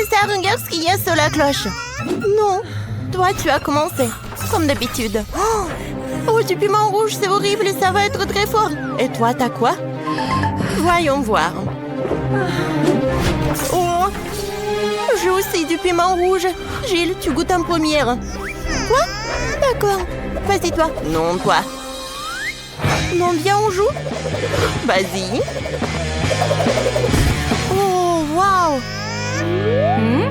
Mélissa, regarde ce qu'il y a sur la cloche. Non, toi, tu as commencé, comme d'habitude. Oh, du piment rouge, c'est horrible et ça va être très fort. Et toi, t'as quoi? Voyons voir. Oh, j'ai aussi du piment rouge. Gilles, tu goûtes en première. Quoi? D'accord. Vas-y, toi. Non, toi. Non, viens, on joue. Vas-y. Oh, waouh.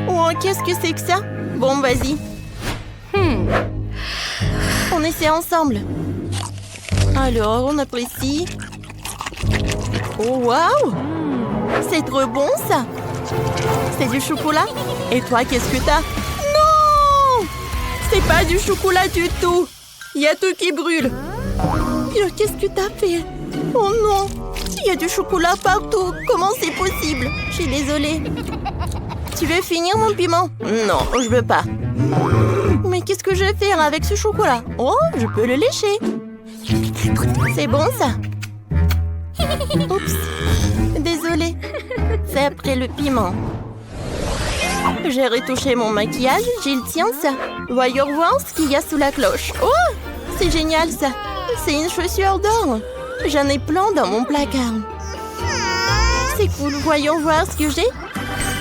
Oh, qu'est-ce que c'est que ça? Bon, vas-y. On essaie ensemble. Alors, on apprécie. Oh, waouh! C'est trop bon, ça! C'est du chocolat? Et toi, qu'est-ce que t'as? Non! C'est pas du chocolat du tout! Il y a tout qui brûle. Qu'est-ce que t'as fait? Oh non! Il y a du chocolat partout. Comment c'est possible? Je suis désolée. Tu veux finir mon piment? Non, je veux pas. Mais qu'est-ce que je vais faire avec ce chocolat? Oh, je peux le lécher. C'est bon, ça? Oups. Désolée. C'est après le piment. J'ai retouché mon maquillage. Gilles, tiens ça. Voyons voir ce qu'il y a sous la cloche. Oh, c'est génial, ça. C'est une chaussure d'or. J'en ai plein dans mon placard. C'est cool. Voyons voir ce que j'ai.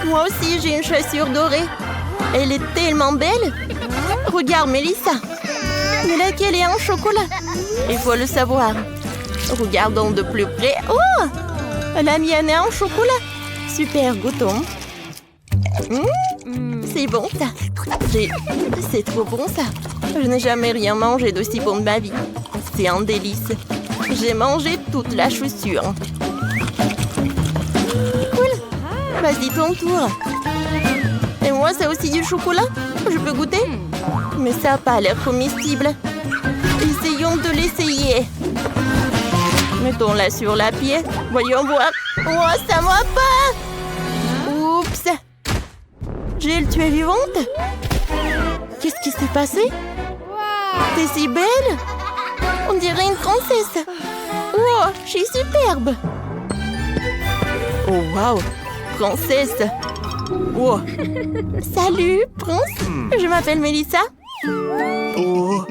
Moi aussi, j'ai une chaussure dorée. Elle est tellement belle. Regarde, Mélissa. Mais laquelle est en chocolat? Il faut le savoir. Regardons de plus près. Oh! La mienne est en chocolat. Super, goûtons. C'est bon, ça. C'est trop bon, ça. Je n'ai jamais rien mangé d'aussi bon de ma vie. C'est un délice. J'ai mangé toute la chaussure. Cool. Vas-y, ton tour. Et moi, c'est aussi du chocolat? Je peux goûter? Mais ça n'a pas l'air comestible. Essayons de l'essayer. Mettons-la sur la pied. Voyons voir. Oh, ça ne va pas! Oups! Gilles, tu es vivante? Qu'est-ce qui s'est passé? T'es si belle! On dirait une princesse. Oh, je suis superbe. Oh, waouh! Princesse! Oh! Salut, prince! Je m'appelle Mélissa. Oh!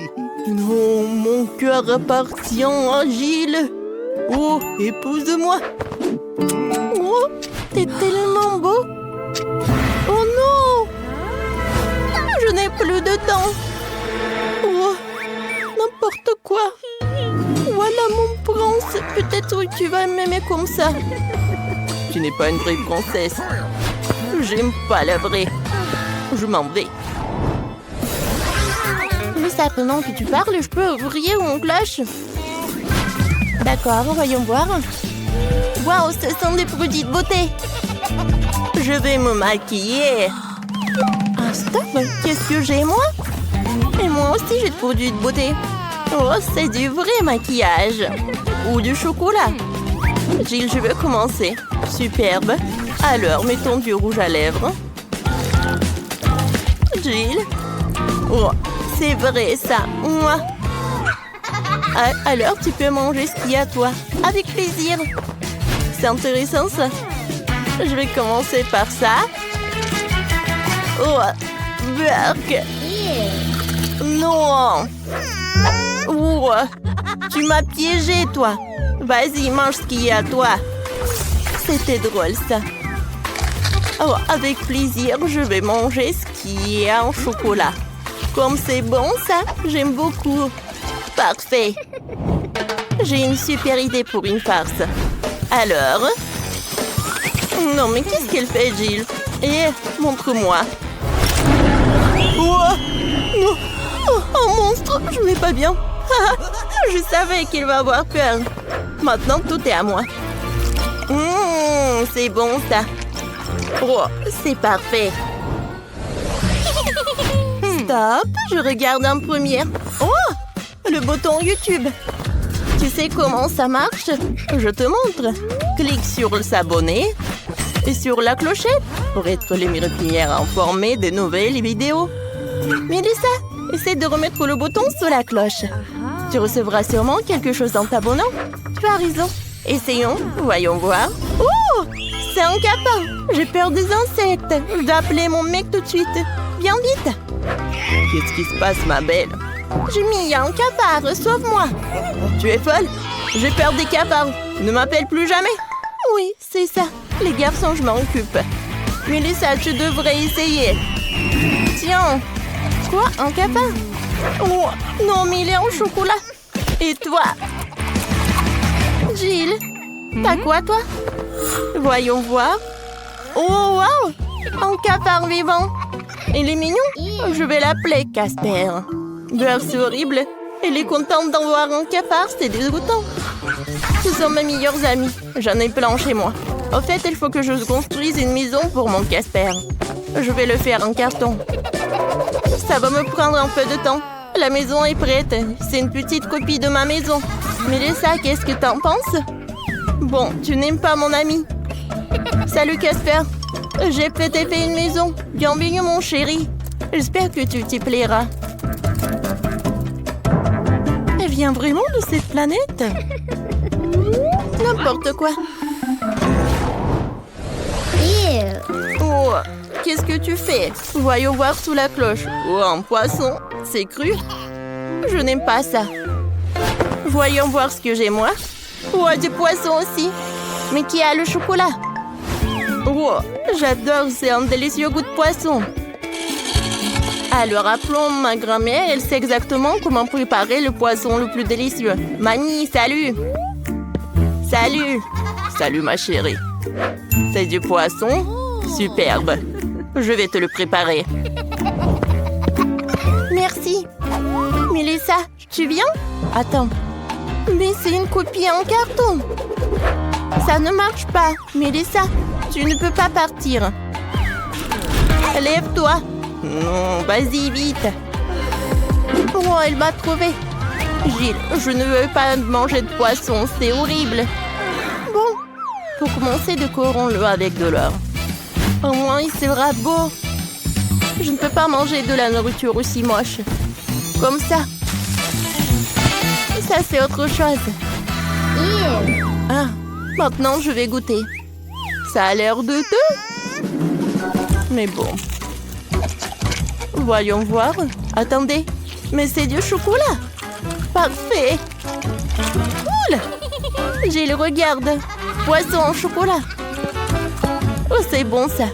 Non, mon cœur appartient à Gilles. Oh, épouse-moi. Oh, t'es tellement beau. Oh non! Je n'ai plus de temps. Oh, n'importe quoi. Voilà mon prince. Peut-être que tu vas m'aimer comme ça. Tu n'es pas une vraie princesse. J'aime pas la vraie. Je m'en vais. Mais ça, pendant que tu parles, je peux ouvrir mon cloche. D'accord, voyons voir. Waouh, ce sont des produits de beauté. Je vais me maquiller. Ah, stop. Qu'est-ce que j'ai, moi? Et moi aussi, j'ai des produits de beauté. Oh, c'est du vrai maquillage. Ou du chocolat. Gilles, je veux commencer. Superbe. Alors, mettons du rouge à lèvres. Gilles. Oh, c'est vrai, ça. Moi. Alors, tu peux manger ce qu'il y a, toi. Avec plaisir. C'est intéressant, ça. Je vais commencer par ça. Oh, Burk. Non. Oh, tu m'as piégé, toi. Vas-y, mange ce qu'il y a, toi. C'était drôle, ça. Oh, avec plaisir, je vais manger ce qui est en chocolat. Comme c'est bon, ça, j'aime beaucoup. Parfait. J'ai une super idée pour une farce. Alors? Non, mais qu'est-ce qu'elle fait, Gilles? Eh, montre-moi. Oh, non. Oh, un monstre, je vais pas bien. Je savais qu'il va avoir peur. Maintenant, tout est à moi. C'est bon, ça. Oh, c'est parfait. Stop, je regarde en première. Oh, le bouton YouTube. Tu sais comment ça marche? Je te montre. Clique sur s'abonner et sur la clochette pour être les premières informées des nouvelles vidéos. Mélissa, essaie de remettre le bouton sur la cloche. Tu recevras sûrement quelque chose en t'abonnant. Tu as raison. Essayons, voyons voir. Oh, C'est un capin. J'ai peur des insectes. Je dois appeler mon mec tout de suite. Viens vite. Qu'est-ce qui se passe, ma belle? Jimmy, il y a un capard. Sauve-moi. Tu es folle? J'ai peur des cafards. Ne m'appelle plus jamais. Oui, c'est ça. Les garçons, je m'en occupe. Mélissa, tu devrais essayer. Tiens. Quoi? Un capard? Oh, non, mais il est en chocolat. Et toi? Gilles, t'as quoi, toi? Voyons voir. Oh, wow! Un capard vivant. Il est mignon. Je vais l'appeler Casper. C'est horrible. Elle est contente d'en voir un capard, c'est dégoûtant. Ce sont mes meilleurs amis. J'en ai plein chez moi. En fait, il faut que je construise une maison pour mon Casper. Je vais le faire en carton. Ça va me prendre un peu de temps. La maison est prête. C'est une petite copie de ma maison. Mélissa, qu'est-ce que t'en penses? Bon, tu n'aimes pas mon ami. Salut Casper. J'ai peut-être fait une maison. Bienvenue mon chéri. J'espère que tu t'y plairas. Elle vient vraiment de cette planète? N'importe quoi. Oh, qu'est-ce que tu fais? Voyons voir sous la cloche. Oh, un poisson. C'est cru? Je n'aime pas ça. Voyons voir ce que j'ai moi. Oh, du poisson aussi. Mais qui a le chocolat? Oh, j'adore, c'est un délicieux goût de poisson. Alors appelons ma grand-mère, elle sait exactement comment préparer le poisson le plus délicieux. Mamie, salut! Salut! Salut ma chérie. C'est du poisson? Superbe. Je vais te le préparer. Merci. Mélissa, tu viens? Attends. Mais c'est une copie en carton. Ça ne marche pas. Mélissa, tu ne peux pas partir. Lève-toi. Non, vas-y, vite. Oh, elle m'a trouvé. Gilles, je ne veux pas manger de poisson, c'est horrible. Bon, pour commencer, décorons-le avec de l'or. Au moins, il sera beau. Je ne peux pas manger de la nourriture aussi moche. Comme ça. Ça, c'est autre chose. Ah, maintenant, je vais goûter. Ça a l'air douteux. Mais bon. Voyons voir. Attendez, mais c'est du chocolat. Parfait. Cool. Gilles, regarde. Poisson en chocolat. Oh, c'est bon ça.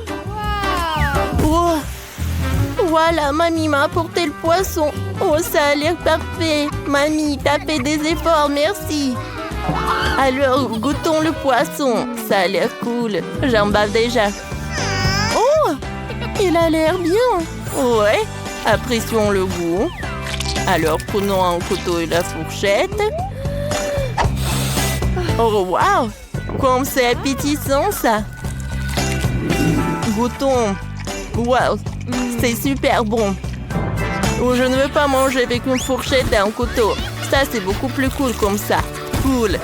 Oh. Voilà, mamie m'a apporté le poisson. Oh, ça a l'air parfait. Mamie, t'as fait des efforts, merci. Alors, goûtons le poisson. Ça a l'air cool. J'en bave déjà. Oh, il a l'air bien. Ouais, apprécions le goût. Alors, prenons un couteau et la fourchette. Oh, wow! Comme c'est appétissant, ça! Goûtons. Wow, c'est super bon. Oh, je ne veux pas manger avec une fourchette et un couteau. Ça, c'est beaucoup plus cool comme ça. Cool.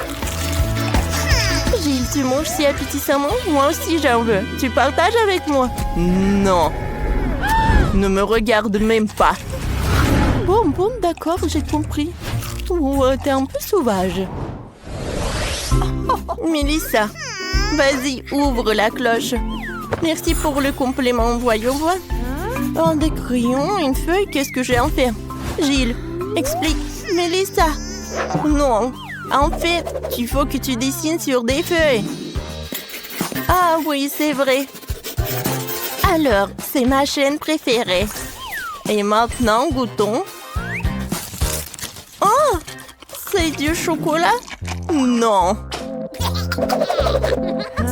Gilles, tu manges si appétissamment? Moi aussi, j'en veux. Tu partages avec moi? Non. Ne me regarde même pas. Bon, d'accord, j'ai compris. Oh, t'es un peu sauvage. Mélissa, vas-y, ouvre la cloche. Merci pour le compliment, voyons voir. Oh, des crayons, une feuille, qu'est-ce que j'ai en faire? Gilles, explique. Mélissa. Non, en fait, il faut que tu dessines sur des feuilles. Ah oui, c'est vrai. Alors, c'est ma chaîne préférée. Et maintenant, goûtons. Oh, c'est du chocolat? Non.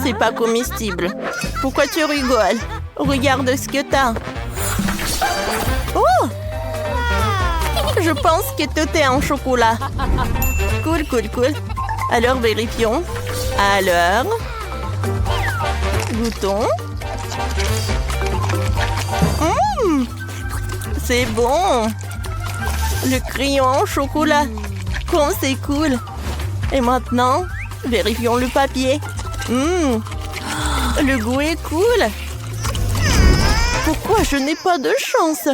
C'est pas comestible. Pourquoi tu rigoles? Regarde ce que t'as. Oh! Je pense que tout est en chocolat. Cool. Alors, vérifions. Alors, goûtons. C'est bon. Le crayon en chocolat. Comme c'est cool. Et maintenant, vérifions le papier. Le goût est cool. Pourquoi je n'ai pas de chance?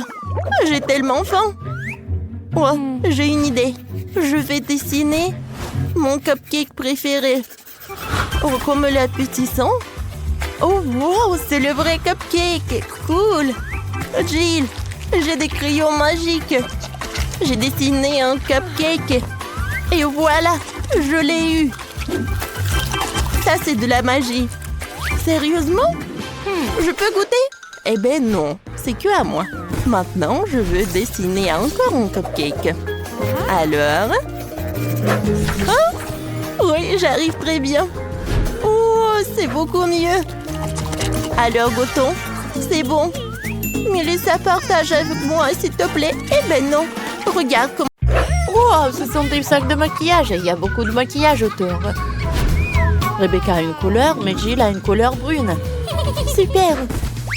J'ai tellement faim. Oh, j'ai une idée. Je vais dessiner mon cupcake préféré. Oh, comme l'appétissant. Oh, wow, c'est le vrai cupcake. Cool. Jill, j'ai des crayons magiques. J'ai dessiné un cupcake. Et voilà, je l'ai eu. Ça, c'est de la magie. Sérieusement? Je peux goûter? Eh ben non, c'est que à moi. Maintenant, je veux dessiner encore un cupcake. Alors? Oh, oui, j'arrive très bien. Oh, c'est beaucoup mieux. Alors, goûtons. C'est bon. Mais laisse ça partage avec moi, s'il te plaît. Eh ben non. Regarde comment... Wow, ce sont des sacs de maquillage. Il y a beaucoup de maquillage autour. Rebecca a une couleur, mais Jill a une couleur brune. Super.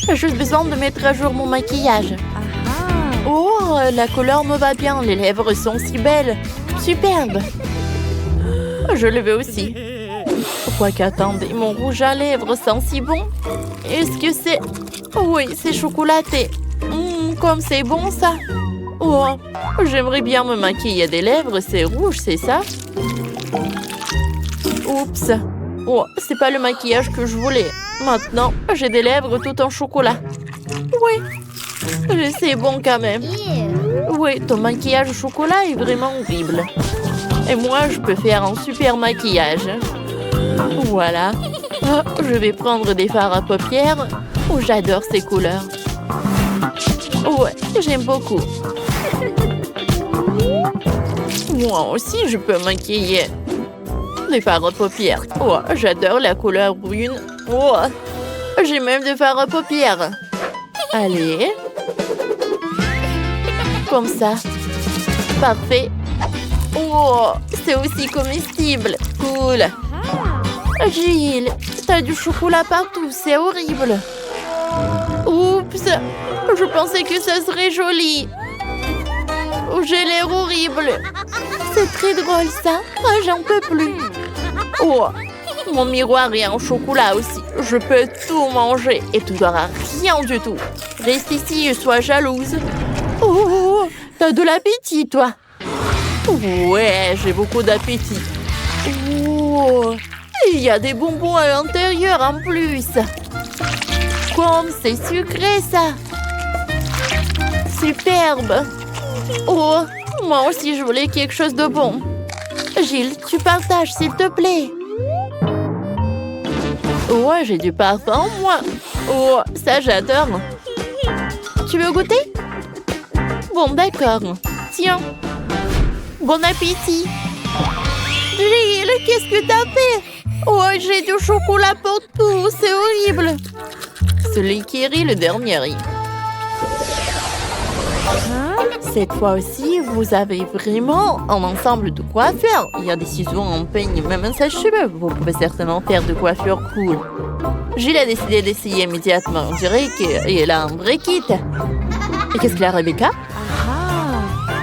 J'ai juste besoin de mettre à jour mon maquillage. Oh, la couleur me va bien. Les lèvres sont si belles. Superbe. Je le veux aussi. Quoique, attendez, mon rouge à lèvres sent si bon. Est-ce que c'est... Oui, c'est chocolaté. Comme c'est bon, ça. Oh, j'aimerais bien me maquiller des lèvres. C'est rouge, c'est ça? Oups. Oh, c'est pas le maquillage que je voulais. Maintenant, j'ai des lèvres tout en chocolat. Oui, c'est bon quand même. Oui, ton maquillage au chocolat est vraiment horrible. Et moi, je peux faire un super maquillage. Voilà. Oh, je vais prendre des fards à paupières. Oh, j'adore ces couleurs. Ouais, j'aime beaucoup. Moi aussi, je peux maquiller. Des fards à paupières. Oh, j'adore la couleur brune. Oh, j'ai même des fards à paupières. Allez. Comme ça. Parfait. Oh, c'est aussi comestible. Cool. Jill, t'as du chocolat partout, c'est horrible. Oups, je pensais que ça serait joli. Oh, j'ai l'air horrible. C'est très drôle ça. Ah, j'en peux plus. Oh, mon miroir est en chocolat aussi. Je peux tout manger et tu n'auras rien du tout. Reste ici et sois jalouse. Oh, t'as de l'appétit, toi. Ouais, j'ai beaucoup d'appétit. Oh, il y a des bonbons à l'intérieur en plus. Comme c'est sucré, ça. Superbe. Oh, moi aussi, je voulais quelque chose de bon. Jill, tu partages, s'il te plaît. Ouais, j'ai du parfum, moi. Oh, ça, j'adore. Tu veux goûter? Bon, d'accord. Tiens. Bon appétit. Jill, qu'est-ce que t'as fait? Oh, j'ai du chocolat partout. C'est horrible. Celui qui rit, le dernier rit. Cette fois aussi, vous avez vraiment un ensemble de coiffures. Il y a des ciseaux, un peigne, même un sèche-cheveux. Vous pouvez certainement faire de coiffures cool. Jill a décidé d'essayer immédiatement. On dirait qu'elle a un vrai kit. Et qu'est-ce qu'il a, Rebecca?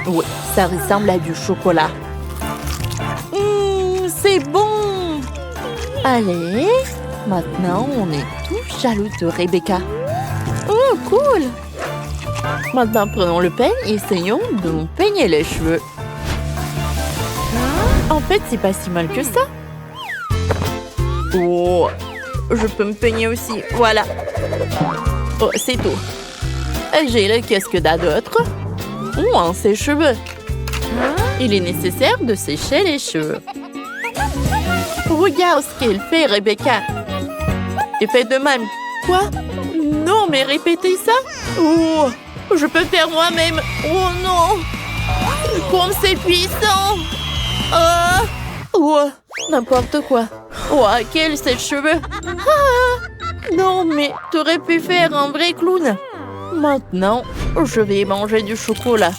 Oui, ça ressemble à du chocolat. C'est bon! Allez, maintenant, on est tous jaloux de Rebecca. Oh, cool! Maintenant, prenons le peigne et essayons de nous peigner les cheveux. En fait, c'est pas si mal que ça. Oh, je peux me peigner aussi. Voilà. Oh, c'est tout. J'ai qu'est-ce que t'as d'autre? Oh, un sèche-cheveux. Il est nécessaire de sécher les cheveux. Regarde ce qu'elle fait, Rebecca. Et fait de même. Quoi? Non, mais répétez ça. Oh, je peux faire moi-même. Oh non. Comme c'est puissant. Oh, n'importe quoi. Oh, quel sèche-cheveux. Non, mais t'aurais pu faire un vrai clown. Maintenant, je vais manger du chocolat.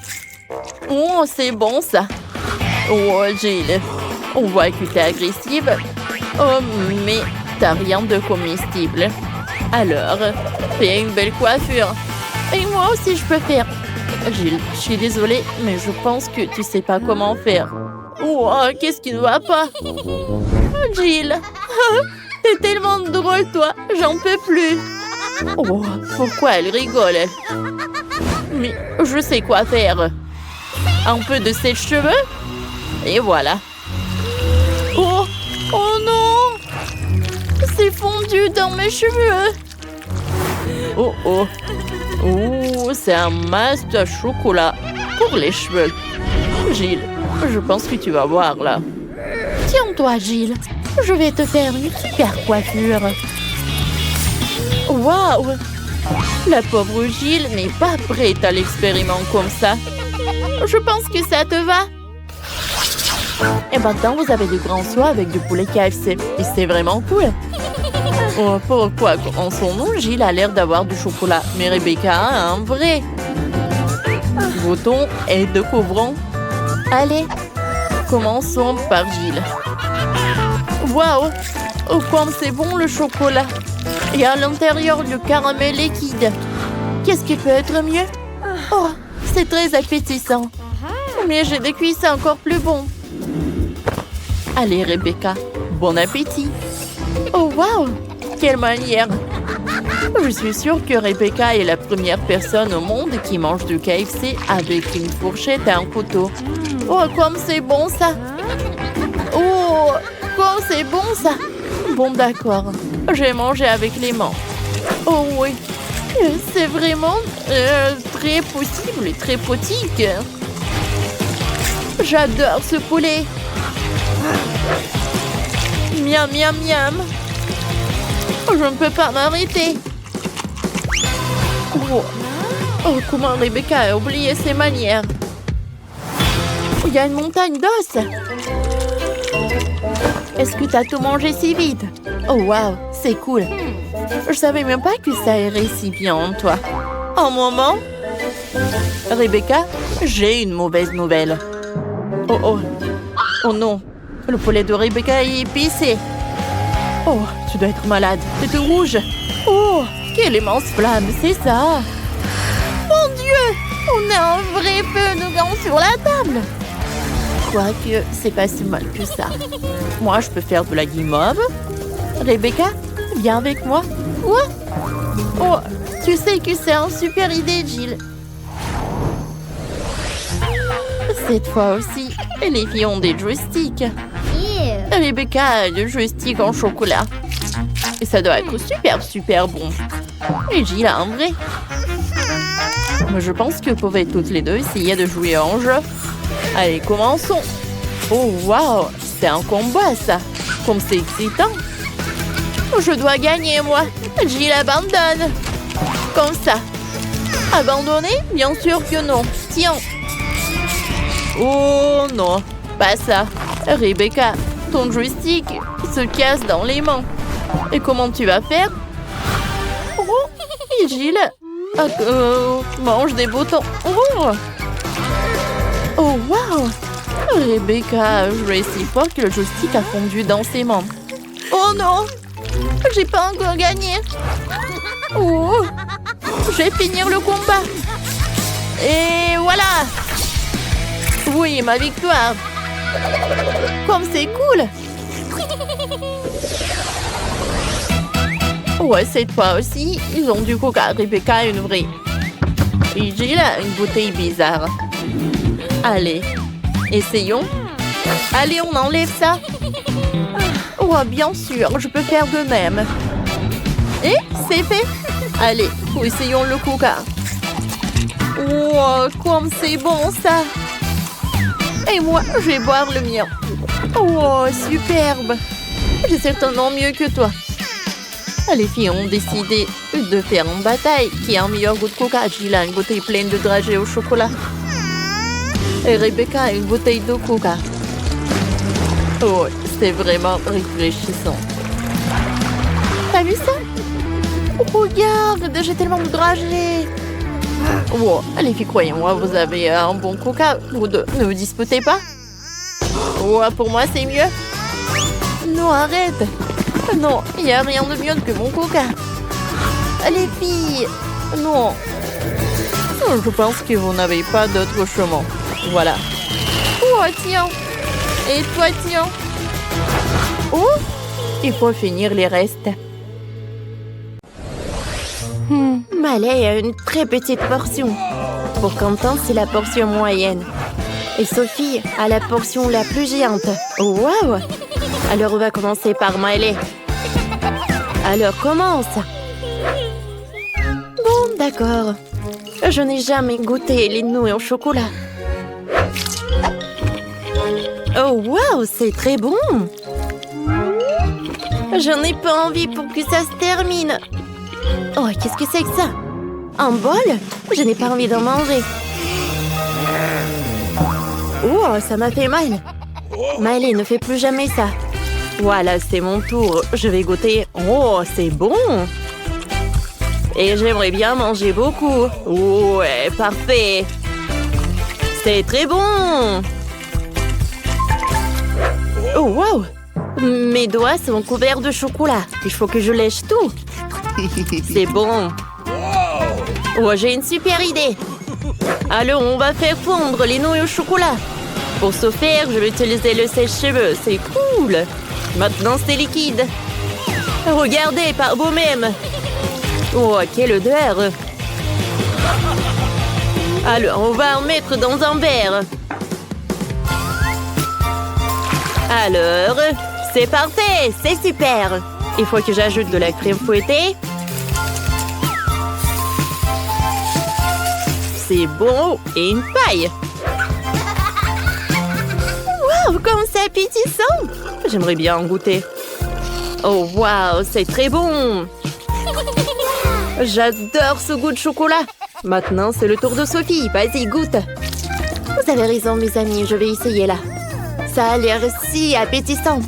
Oh, c'est bon ça. Oh, Jill, on voit que t'es agressive. Oh, mais t'as rien de comestible. Alors, fais une belle coiffure. Et moi aussi, je peux faire. Jill, je suis désolée, mais je pense que tu sais pas comment faire. Oh, qu'est-ce qui ne va pas? Jill, t'es tellement drôle, toi. J'en peux plus. Oh, pourquoi elle rigole, elle? Mais je sais quoi faire. Un peu de sèche-cheveux. Et voilà. Oh, oh non! C'est fondu! perdu dans mes cheveux. Oh oh. Oh, c'est un masque à chocolat pour les cheveux. Gilles, je pense que tu vas voir là. Tiens-toi, Gilles. Je vais te faire une super coiffure. Waouh! La pauvre Gilles n'est pas prête à l'expériment comme ça. Je pense que ça te va. Et maintenant, vous avez du grand soie avec du poulet KFC. Et c'est vraiment cool. Oh, pourquoi en son nom, Gilles a l'air d'avoir du chocolat, mais Rebecca a un vrai. Bouton et découvrons. Allez, commençons par Gilles. Waouh! Oh, comme c'est bon le chocolat! Et à l'intérieur, le caramel liquide. Qu'est-ce qui peut être mieux? Oh, c'est très appétissant. Mais j'ai des cuisses encore plus bons. Allez, Rebecca, bon appétit. Oh, waouh! Quelle manière! Je suis sûre que Rebecca est la première personne au monde qui mange du KFC avec une fourchette et un couteau. Oh, comme c'est bon ça! Oh, comme c'est bon ça! Bon, d'accord. J'ai mangé avec les mains. Oh oui, c'est vraiment très possible et très potique. J'adore ce poulet. Miam, miam, miam. Je ne peux pas m'arrêter. Oh. Oh, comment Rebecca a oublié ses manières. Il y a une montagne d'os. Est-ce que tu as tout mangé si vite? Oh, waouh, c'est cool. Je savais même pas que ça irait si bien en toi. Un moment. Rebecca, j'ai une mauvaise nouvelle. Oh, oh. Oh non. Le poulet de Rebecca est épicé. Oh, tu dois être malade. C'est tout rouge. Oh, quelle immense flamme, c'est ça. Mon Dieu, on a un vrai feu nougat sur la table. Quoique, c'est pas si mal que ça. Moi, je peux faire de la guimauve. Rebecca, viens avec moi. Quoi? Oh, tu sais que c'est une super idée, Gilles. Cette fois aussi, les filles ont des joysticks. Rebecca a le joystick en chocolat. Et ça doit être super, super bon. Et Gilles a un vrai. Mais je pense que vous pouvez toutes les deux essayer de jouer en jeu. Allez, commençons. Oh, waouh, c'est un combat, ça. Comme c'est excitant. Je dois gagner, moi. Gilles abandonne. Comme ça. Abandonner? Bien sûr que non. Tiens. Oh, non. Pas ça. Rebecca, ton joystick se casse dans les mains. Et comment tu vas faire? Oh, et Gilles mange des boutons. Oh. Oh, wow! Rebecca a joué si fort que le joystick a fondu dans ses mains. Oh non! J'ai pas encore gagné. Oh! Je vais finir le combat. Et voilà! Oui, ma victoire! Comme c'est cool! Ouais, cette fois aussi, ils ont du coca. Rebecca a une vraie. Et Gilles a une bouteille bizarre. Allez, essayons. Allez, on enlève ça. Oh, bien sûr, je peux faire de même. Et c'est fait. Allez, essayons le coca. Oh, comme c'est bon ça. Et moi, je vais boire le mien. Oh, superbe. J'ai certainement mieux que toi. Les filles ont décidé de faire une bataille. Qui a un meilleur goût de coca? Gilles a une bouteille pleine de dragées au chocolat. Et Rebecca a une bouteille de coca. Oh, c'est vraiment réfléchissant. T'as vu ça? Oh, regarde, j'ai tellement de dragées. Oh, les filles, croyez-moi, vous avez un bon coca. Vous deux, ne vous disputez pas. Oh, pour moi, c'est mieux. Non, arrête. Non, il n'y a rien de mieux que mon coca. Les filles, non. Je pense que vous n'avez pas d'autre chemin. Voilà. Oh, tiens. Et toi, tiens. Oh, il faut finir les restes. Malais a une très petite portion. Pour Quentin, c'est la portion moyenne. Et Sophie a la portion la plus géante. Oh, waouh! Alors, on va commencer par Miley. Alors commence. Bon, d'accord. Je n'ai jamais goûté les nouilles au chocolat. Oh, waouh, c'est très bon. Je n'ai pas envie pour que ça se termine. Oh, qu'est-ce que c'est que ça? Un bol? Je n'ai pas envie d'en manger. Oh, ça m'a fait mal. Miley, ne fais plus jamais ça. Voilà, c'est mon tour. Je vais goûter. Oh, c'est bon. Et j'aimerais bien manger beaucoup. Ouais, parfait. C'est très bon. Oh, wow. Mes doigts sont couverts de chocolat. Il faut que je lèche tout. C'est bon. Oh, j'ai une super idée. Alors, on va faire fondre les nouilles au chocolat. Pour ce faire, je vais utiliser le sèche-cheveux. C'est cool. Maintenant, c'est liquide. Regardez par vous-même. Oh, quelle odeur. Alors, on va en mettre dans un verre. Alors, c'est parfait. C'est super. Il faut que j'ajoute de la crème fouettée. C'est bon. Et une paille. Wow, comme c'est appétissant. J'aimerais bien en goûter. Oh, wow, c'est très bon. J'adore ce goût de chocolat. Maintenant, c'est le tour de Sophie. Vas-y, goûte. Vous avez raison, mes amis. Je vais essayer là. Ça a l'air si appétissant.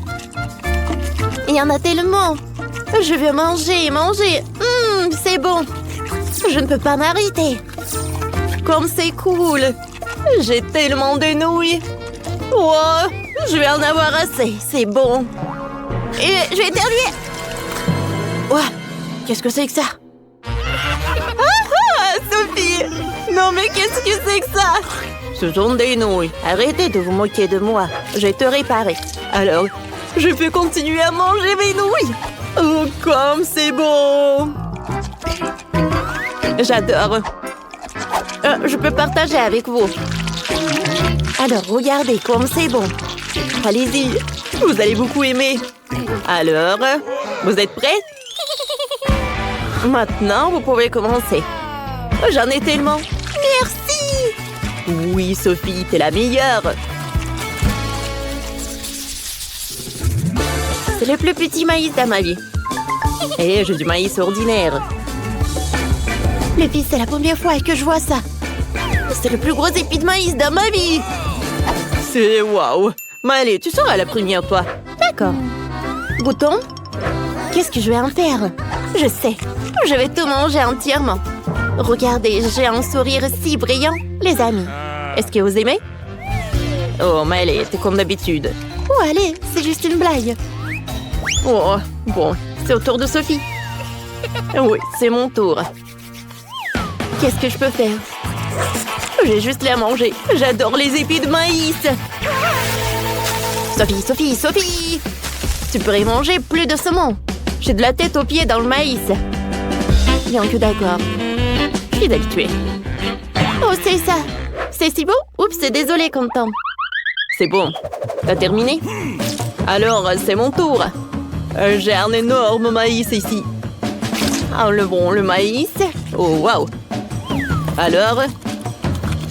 Il y en a tellement. Je veux manger, manger. C'est bon. Je ne peux pas m'arrêter. Comme c'est cool. J'ai tellement de nouilles. Oh, je vais en avoir assez. C'est bon. Et je vais éternuer. Ouais, qu'est-ce que c'est que ça? Sophie! Non mais qu'est-ce que c'est que ça? Ce sont des nouilles. Arrêtez de vous moquer de moi. Je vais te réparer. Alors, je peux continuer à manger mes nouilles. Oh, comme c'est bon! J'adore. Je peux partager avec vous. Alors, regardez comme c'est bon. Allez-y. Vous allez beaucoup aimer. Alors, vous êtes prêts? Maintenant, vous pouvez commencer. J'en ai tellement. Merci. Oui, Sophie, t'es la meilleure. C'est le plus petit maïs de ma vie. Et j'ai du maïs ordinaire. Les filles, c'est la première fois que je vois ça. C'est le plus gros épi de maïs de ma vie. C'est waouh. Mais allez, tu seras la première, toi. D'accord. Goûtons. Qu'est-ce que je vais en faire? Je sais. Je vais tout manger entièrement. Regardez, j'ai un sourire si brillant, les amis. Est-ce que vous aimez? Oh, mais allez, t'es comme d'habitude. Oh, allez, c'est juste une blague. Oh, bon, c'est au tour de Sophie. Oui, c'est mon tour. Qu'est-ce que je peux faire? J'ai juste les à manger. J'adore les épis de maïs. Sophie, Sophie, Sophie! Tu pourrais manger plus de saumon. J'ai de la tête aux pieds dans le maïs. Bien que d'accord. Je suis habituée. Oh, c'est ça. C'est si beau. Oups, désolé, Quentin. C'est bon. T'as terminé? Alors, c'est mon tour. J'ai un énorme maïs ici. Enlevons le maïs. Oh, waouh. Alors,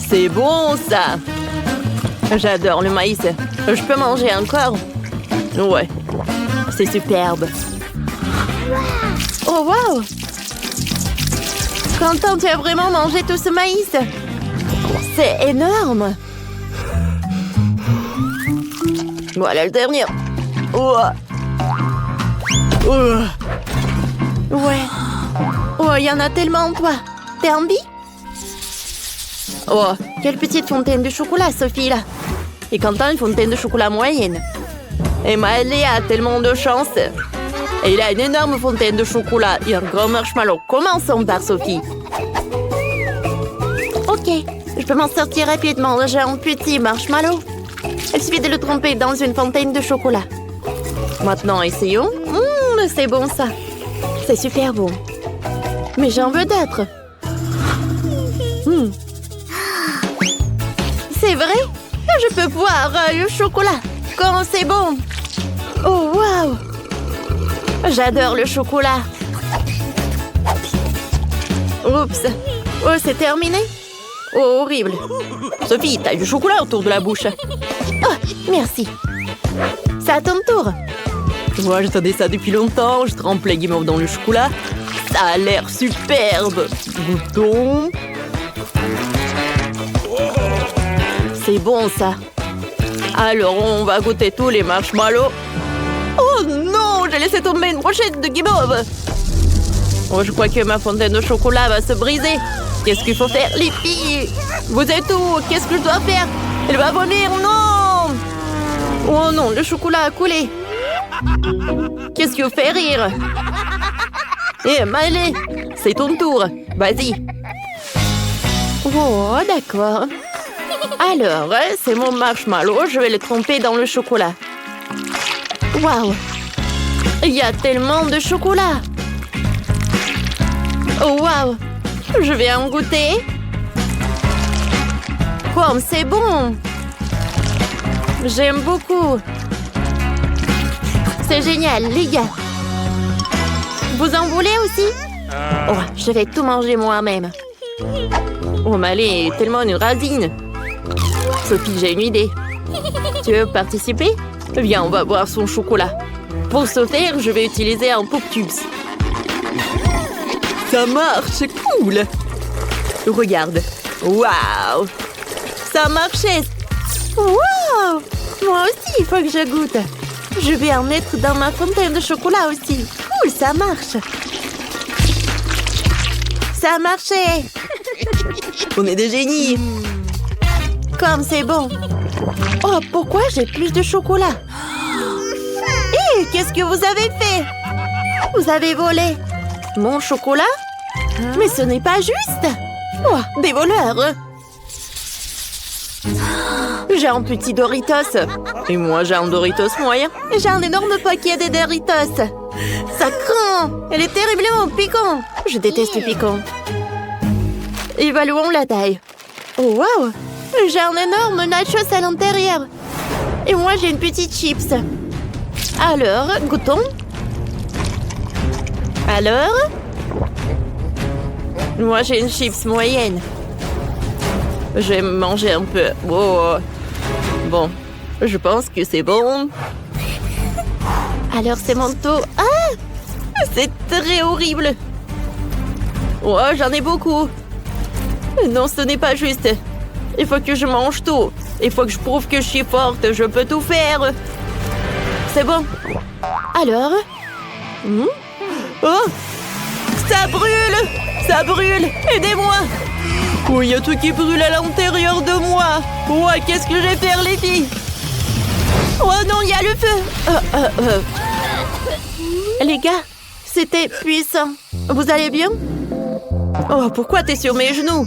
c'est bon, ça. J'adore le maïs. Je peux manger encore? Ouais. C'est superbe. Oh, waouh! Quentin, tu as vraiment mangé tout ce maïs? C'est énorme! Voilà le dernier. Oh. Oh. Ouais. Oh, il y en a tellement, toi. T'as envie? Oh, quelle petite fontaine de chocolat, Sophie, là. Et Quentin, une fontaine de chocolat moyenne. Et Miley a tellement de chance. Et il a une énorme fontaine de chocolat et un grand marshmallow. Commençons par Sophie. Ok, je peux m'en sortir rapidement. J'ai un petit marshmallow. Il suffit de le tremper dans une fontaine de chocolat. Maintenant, essayons. C'est bon, ça. C'est super bon. Mais j'en veux d'autres. C'est vrai? Je peux voir le chocolat. Quand c'est bon. Oh, waouh! J'adore le chocolat. Oups. Oh, c'est terminé? Oh, horrible. Sophie, t'as du chocolat autour de la bouche. Oh, merci. C'est à ton tour. Moi, j'attendais ça depuis longtemps. Je trempe les guimauves dans le chocolat. Ça a l'air superbe. Goûtons. C'est bon, ça. Alors, on va goûter tous les marshmallows. Oh non, j'ai laissé tomber une brochette de guimauve. Oh, je crois que ma fontaine de chocolat va se briser. Qu'est-ce qu'il faut faire, les filles? Vous êtes où? Qu'est-ce que je dois faire? Elle va vomir, non! Oh non, le chocolat a coulé. Qu'est-ce qui vous fait rire? Eh, Miley, c'est ton tour. Vas-y. Oh, d'accord. Alors, c'est mon marshmallow. Je vais le tremper dans le chocolat. Waouh! Il y a tellement de chocolat. Oh, waouh! Je vais en goûter. Comme c'est bon! J'aime beaucoup. C'est génial, les gars. Vous en voulez aussi? Oh, je vais tout manger moi-même. Oh, Miley est tellement une rasine. Sophie, j'ai une idée. Tu veux participer? Viens, on va boire son chocolat. Pour ce faire, je vais utiliser un Pop Cubes. Ça marche, c'est cool. Regarde. Waouh! Ça marchait. Waouh! Moi aussi, il faut que je goûte. Je vais en mettre dans ma fontaine de chocolat aussi. Cool, ça marche. Ça a marché. On est des génies. Comme c'est bon. Oh, pourquoi j'ai plus de chocolat? Hé, qu'est-ce que vous avez fait? Vous avez volé mon chocolat? Mais ce n'est pas juste. Oh, des voleurs. J'ai un petit Doritos. Et moi, j'ai un Doritos moyen. J'ai un énorme paquet de Doritos. Ça craint. Elle est terriblement piquant. Je déteste le piquant. Évaluons la taille. Oh, waouh! J'ai un énorme nachos à l'intérieur. Et moi, j'ai une petite chips. Alors, goûtons. Alors? Moi, j'ai une chips moyenne. Je vais manger un peu. Oh. Bon, je pense que c'est bon. Alors, c'est mon tour. Ah! C'est très horrible. Oh, j'en ai beaucoup. Non, ce n'est pas juste. Il faut que je mange tout. Il faut que je prouve que je suis forte. Je peux tout faire. C'est bon. Alors? Oh! Ça brûle! Ça brûle! Aidez-moi! Oh, il y a tout qui brûle à l'intérieur de moi. Oh, qu'est-ce que je vais faire, les filles? Oh non, il y a le feu. Les gars, c'était puissant. Vous allez bien? Oh, pourquoi t'es sur mes genoux?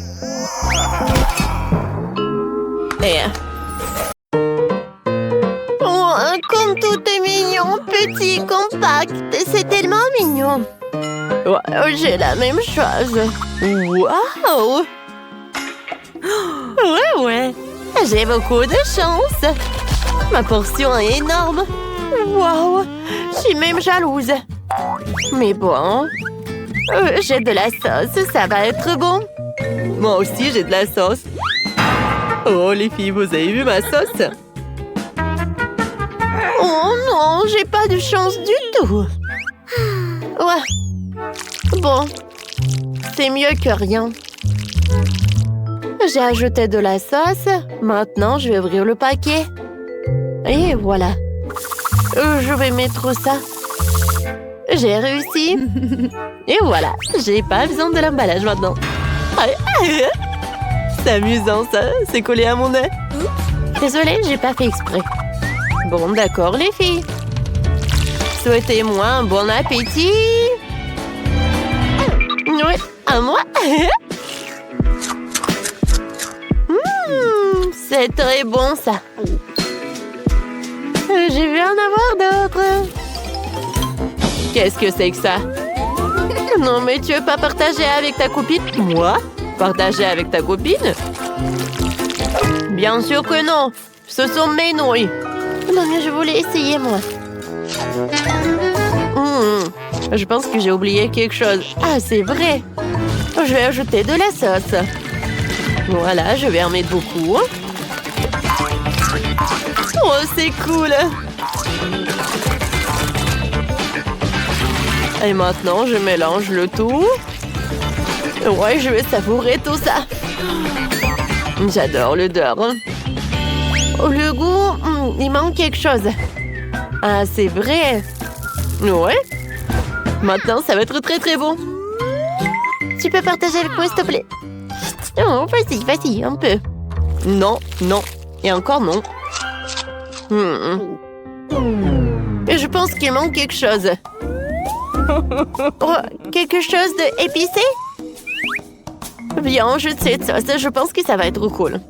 Oh, comme tout est mignon, petit, compact. C'est tellement mignon. Oh, j'ai la même chose. Waouh! Ouais. J'ai beaucoup de chance. Ma portion est énorme. Waouh! Je suis même jalouse. Mais bon, j'ai de la sauce, ça va être bon. Moi aussi, j'ai de la sauce. Oh, les filles, vous avez vu ma sauce? Oh non, j'ai pas de chance du tout. Ouais. Bon, c'est mieux que rien. J'ai ajouté de la sauce. Maintenant, je vais ouvrir le paquet. Et voilà. Je vais mettre ça. J'ai réussi. Et voilà, j'ai pas besoin de l'emballage maintenant. C'est amusant, ça. C'est collé à mon nez. Désolée, j'ai pas fait exprès. Bon, d'accord, les filles. Souhaitez-moi un bon appétit. Oui, à moi. C'est très bon, ça. Je vais en avoir d'autres. Qu'est-ce que c'est que ça? Non, mais tu veux pas partager avec ta copine? Moi? Partager avec ta copine? Bien sûr que non. Ce sont mes nouilles. Non, mais je voulais essayer, moi. Je pense que j'ai oublié quelque chose. Ah, c'est vrai. Je vais ajouter de la sauce. Voilà, je vais en mettre beaucoup. Oh, c'est cool. Et maintenant, je mélange le tout. Ouais, je vais savourer tout ça. J'adore l'odeur. Oh, le goût, il manque quelque chose. Ah, c'est vrai. Ouais. Maintenant, ça va être très très bon. Tu peux partager avec moi, s'il te plaît? Oh, vas-y, un peu. Non, non. Et encore non. Et je pense qu'il manque quelque chose. Oh, quelque chose d'épicé? Viens, je sais ça. Je pense que ça va être cool.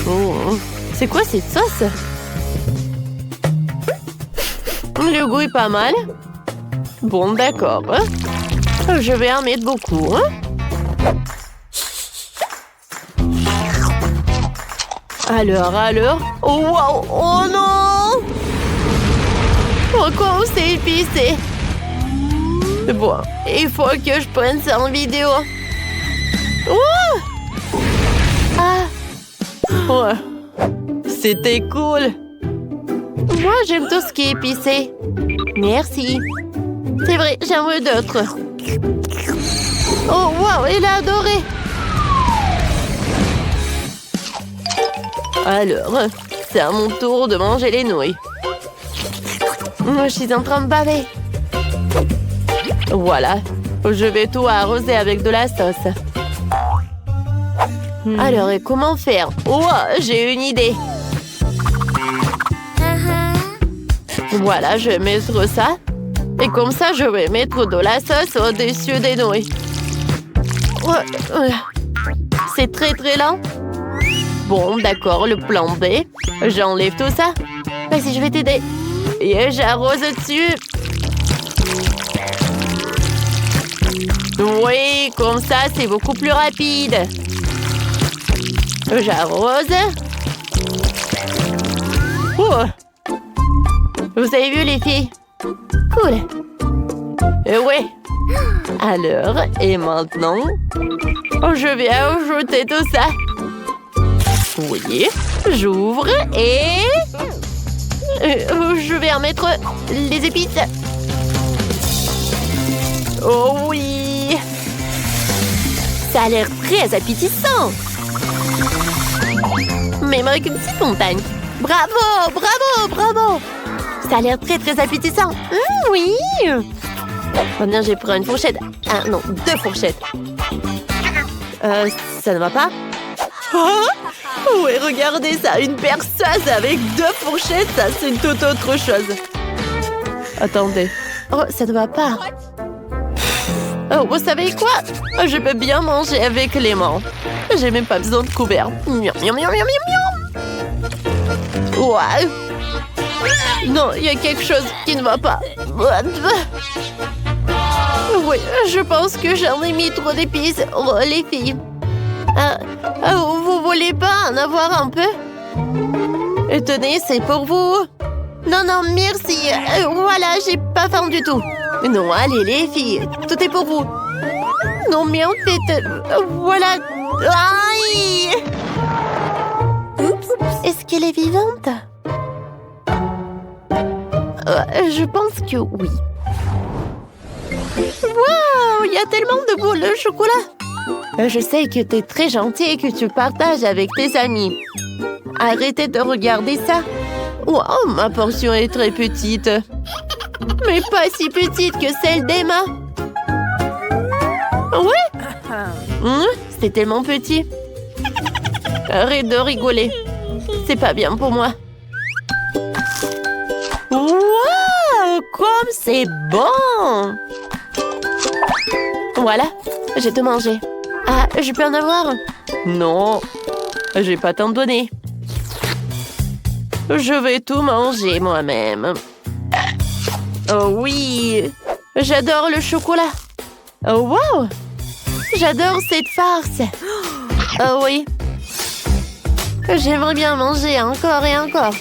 Oh, c'est quoi cette sauce? Le goût est pas mal. Bon, d'accord. Je vais en mettre beaucoup. Alors. Oh, wow. Oh non! Pourquoi on s'est épicé? Bon, il faut que je prenne ça en vidéo. Oh! Ah! Ouais. C'était cool. Moi, j'aime tout ce qui est épicé. Merci. C'est vrai, j'en veux d'autres. Oh, wow, il a adoré. Alors, c'est à mon tour de manger les nouilles. Je suis en train de baver. Voilà, je vais tout arroser avec de la sauce. Alors, et comment faire? Oh, j'ai une idée. Voilà, je vais mettre ça. Et comme ça, je vais mettre de la sauce au-dessus des nouilles. C'est très très lent. Bon, d'accord, le plan B. J'enlève tout ça. Vas-y, je vais t'aider. Et j'arrose dessus. Oui, comme ça, c'est beaucoup plus rapide. J'arrose. Oh. Vous avez vu, les filles? Cool. Ouais. Alors, et maintenant, je vais ajouter tout ça. Oui, j'ouvre et... je vais en mettre les épices. Oh oui! Ça a l'air très appétissant. Même avec une petite montagne. Bravo! Ça a l'air très très appétissant. Oui! Maintenant, je prends une fourchette. Ah non, 2 fourchettes. Ça ne va pas? Oh! Oui, regardez ça, une perceuse avec 2 fourchettes, ça c'est une toute autre chose. Attendez. Oh, ça ne va pas. Oh, vous savez quoi? Je peux bien manger avec les mains. J'ai même pas besoin de couvert. Miam. Ouais. Non, il y a quelque chose qui ne va pas. Oui, je pense que j'en ai mis trop d'épices. Oh, les filles. Vous voulez pas en avoir un peu? Tenez, c'est pour vous. Non, merci. Voilà, j'ai pas faim du tout. Non, allez, les filles, tout est pour vous. Non, mais en fait, voilà. Aïe! Oups, est-ce qu'elle est vivante? Je pense que oui. Wow, il y a tellement de boules de chocolat. Je sais que t'es très gentil et que tu partages avec tes amis. Arrêtez de regarder ça. Wow, ma portion est très petite. Mais pas si petite que celle d'Emma. Ouais? C'est tellement petit. Arrête de rigoler. C'est pas bien pour moi. Wow, comme c'est bon! Voilà, j'ai tout mangé. Ah, je peux en avoir? Non, j'ai pas t'en donner. Je vais tout manger moi-même. Oh oui, j'adore le chocolat. Oh wow, j'adore cette farce. Oh oui, j'aimerais bien manger encore et encore.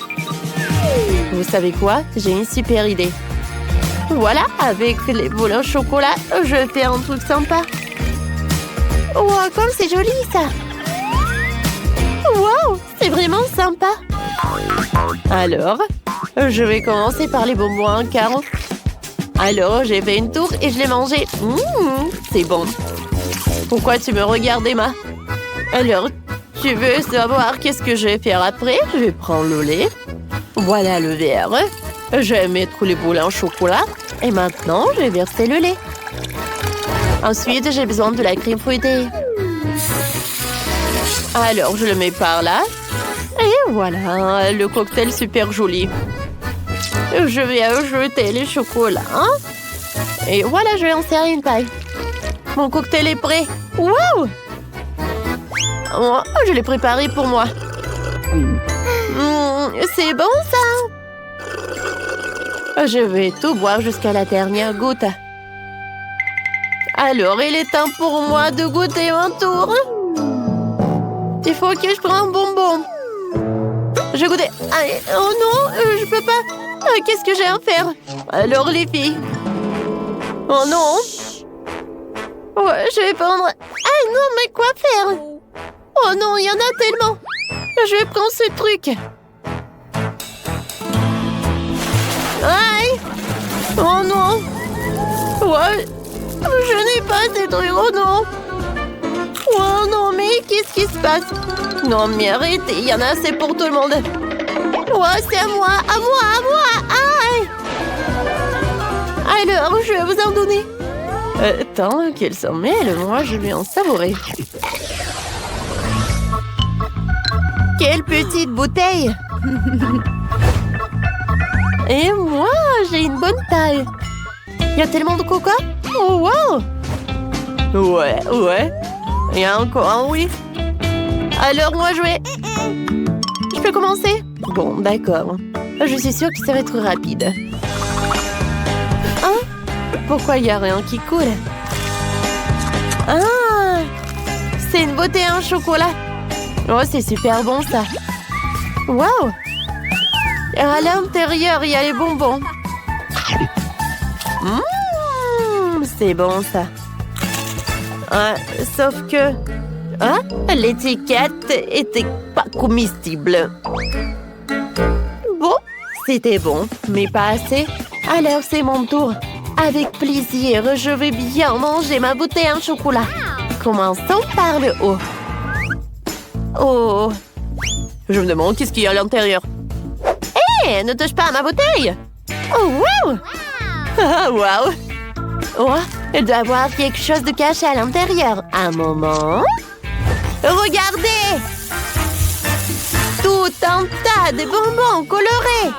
Vous savez quoi? J'ai une super idée. Voilà, avec les boules au chocolat, je fais un truc sympa. Wow, comme c'est joli ça! Wow, c'est vraiment sympa! Alors, je vais commencer par les bonbons en carreau. Alors, j'ai fait une tour et je l'ai mangé. C'est bon. Pourquoi tu me regardes, Emma? Alors, tu veux savoir qu'est-ce que je vais faire après? Je vais prendre le lait. Voilà le verre. Je vais mettre les boules en chocolat. Et maintenant, je vais verser le lait. Ensuite, j'ai besoin de la crème fouettée. Alors, je le mets par là. Et voilà, le cocktail super joli. Je vais ajouter les chocolats. Et voilà, je vais en servir une paille. Mon cocktail est prêt. Wow! Oh, je l'ai préparé pour moi. C'est bon, ça! Je vais tout boire jusqu'à la dernière goutte. Alors, il est temps pour moi de goûter mon tour. Il faut que je prenne un bonbon. Je goûte. Oh non, je peux pas. Qu'est-ce que j'ai à faire? Alors, les filles. Oh non. Ouais, je vais prendre... Ah non, mais quoi faire? Oh non, il y en a tellement. Je vais prendre ce truc. Aïe. Oh non. Ouais. Je n'ai pas ces trucs. Oh non. Oh non, mais qu'est-ce qui se passe? Non, mais arrêtez, il y en a assez pour tout le monde. Oh, c'est à moi, à moi, à moi. Aïe. Alors, je vais vous en donner. Tant qu'elle s'en mêle, moi, je vais en savourer. Quelle petite bouteille. Et moi, j'ai une bonne taille. Il y a tellement de coca. Oh, wow. Ouais. Il y a encore un oui. Alors, moi, je vais... Je peux commencer? Bon, d'accord. Je suis sûre que ça va être rapide. Hein? Pourquoi il n'y a rien qui coule? Ah! C'est une beauté en chocolat. Oh, c'est super bon, ça. Wow! À l'intérieur, il y a les bonbons. C'est bon, ça. Sauf que... l'étiquette était pas comestible. Bon, c'était bon, mais pas assez. Alors, c'est mon tour. Avec plaisir, je vais bien manger ma bouteille en chocolat. Commençons par le haut. Oh! Je me demande qu'est-ce qu'il y a à l'intérieur. Hé, ne touche pas à ma bouteille! Oh, wow! Wow! Oh, il doit y avoir quelque chose de caché à l'intérieur. Un moment. Regardez! Tout un tas de bonbons colorés.